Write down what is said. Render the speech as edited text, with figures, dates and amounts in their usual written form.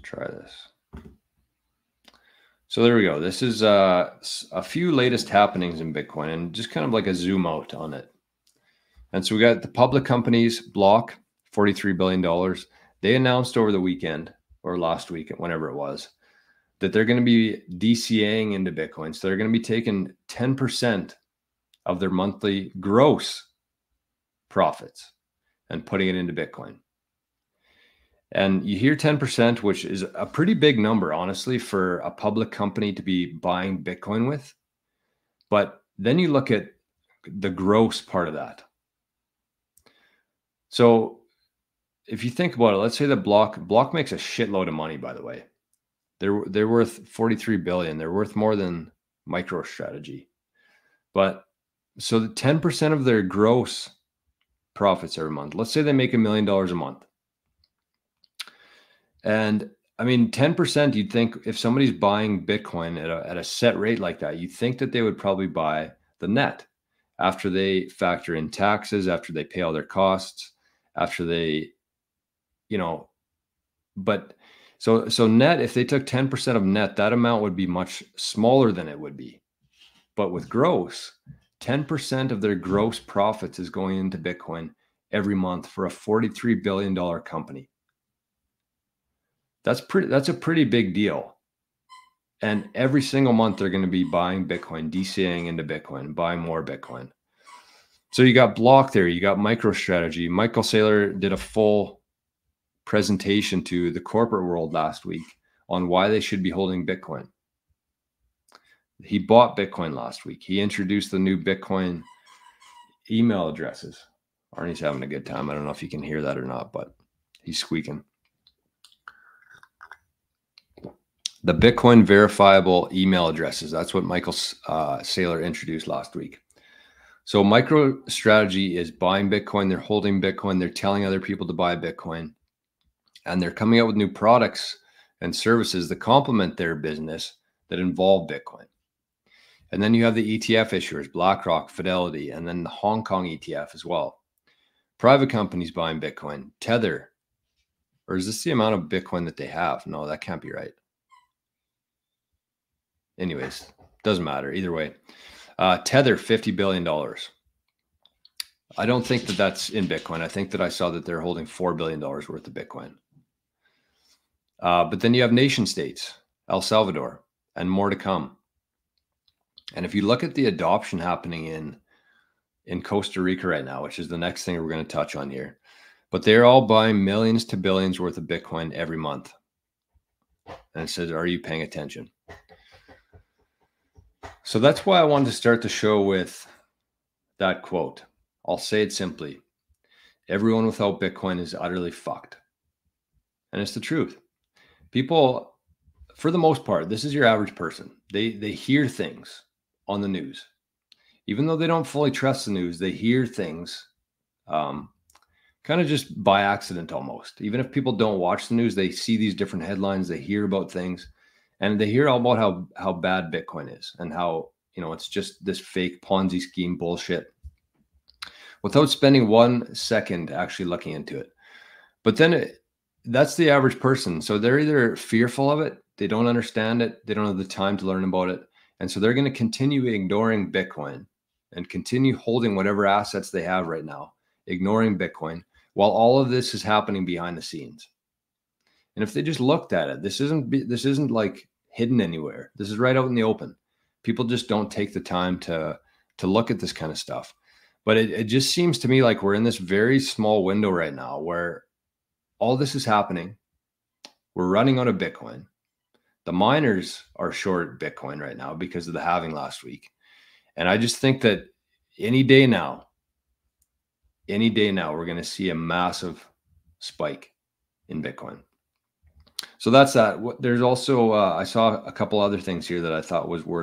try this. So there we go. This is a few latest happenings in Bitcoin and just kind of like a zoom out on it. And so we got the public companies, Block, $43 billion. They announced over the weekend or last week, whenever it was, that they're going to be DCAing into Bitcoin. So they're going to be taking 10% of their monthly gross profits and putting it into Bitcoin. And you hear 10%, which is a pretty big number, honestly, for a public company to be buying Bitcoin with. But then you look at the gross part of that. So if you think about it, let's say that Block makes a shitload of money, by the way. They're worth 43 billion. They're worth more than MicroStrategy. But so the 10% of their gross profits every month, let's say they make $1 million a month. And I mean, 10%, you'd think if somebody's buying Bitcoin at a set rate like that, you'd think that they would probably buy the net after they factor in taxes, after they pay all their costs, after they, but so net, if they took 10% of net, that amount would be much smaller than it would be. But with gross, 10% of their gross profits is going into Bitcoin every month for a $43 billion company. That's a pretty big deal. And every single month they're going to be buying Bitcoin, DCAing into Bitcoin, buying more Bitcoin. So you got Block there, you got MicroStrategy. Michael Saylor did a full presentation to the corporate world last week on why they should be holding Bitcoin. He bought Bitcoin last week. He introduced the new Bitcoin email addresses. Arnie's having a good time. I don't know if you can hear that or not, but he's squeaking. The Bitcoin verifiable email addresses. That's what Michael Saylor introduced last week. So MicroStrategy is buying Bitcoin. They're holding Bitcoin. They're telling other people to buy Bitcoin. And they're coming out with new products and services that complement their business that involve Bitcoin. And then you have the ETF issuers, BlackRock, Fidelity, and then the Hong Kong ETF as well. Private companies buying Bitcoin, Tether. Or is this the amount of Bitcoin that they have? No, that can't be right. Anyways, doesn't matter. Either way. Tether, $50 billion. I don't think that that's in Bitcoin. I think that I saw that they're holding $4 billion worth of Bitcoin. But then you have nation states, El Salvador, and more to come. And if you look at the adoption happening in Costa Rica right now, which is the next thing we're going to touch on here, but they're all buying millions to billions worth of Bitcoin every month. And it says, are you paying attention? So that's why I wanted to start the show with that quote. I'll say it simply. Everyone without Bitcoin is utterly fucked. And it's the truth. People, for the most part, this is your average person. They hear things on the news. Even though they don't fully trust the news, they hear things kind of just by accident almost. Even if people don't watch the news, they see these different headlines, they hear about things. And they hear all about how bad Bitcoin is and how, it's just this fake Ponzi scheme bullshit without spending 1 second actually looking into it. But then that's the average person. So they're either fearful of it, they don't understand it, they don't have the time to learn about it. And so they're going to continue ignoring Bitcoin and continue holding whatever assets they have right now, ignoring Bitcoin, while all of this is happening behind the scenes. And if they just looked at it, this isn't like hidden anywhere. This is right out in the open. People just don't take the time to look at this kind of stuff. But it just seems to me like we're in this very small window right now where all this is happening. We're running out of Bitcoin. The miners are short Bitcoin right now because of the halving last week. And I just think that any day now, we're going to see a massive spike in Bitcoin. So that's that. There's also, I saw a couple other things here that I thought was worth